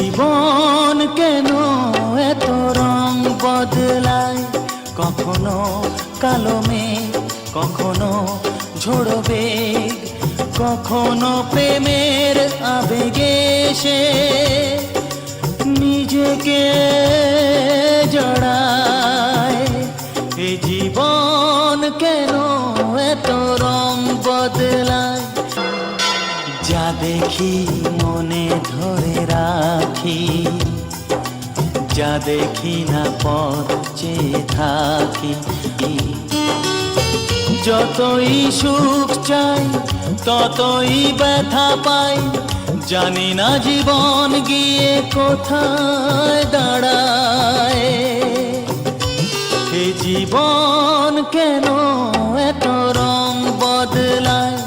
জীবন কেন এত রং বদলায়, কখনো কালো মেঘ, কখনো ঝোড়ো বেগ, কখনো প্রেমের আবেগে সে নিজেকে জড়ায়। এ জীবন কেন এত রং বদলায়, যা দেখি মনে ধরে রাখি, যা দেখি না পথ চেয়ে থাকি। যতই সুখ চাই ততই ব্যথা পাই, জানি না জীবন গিয়ে কোথায় দাঁড়ায়। এ জীবন কেন এত রং বদলায়,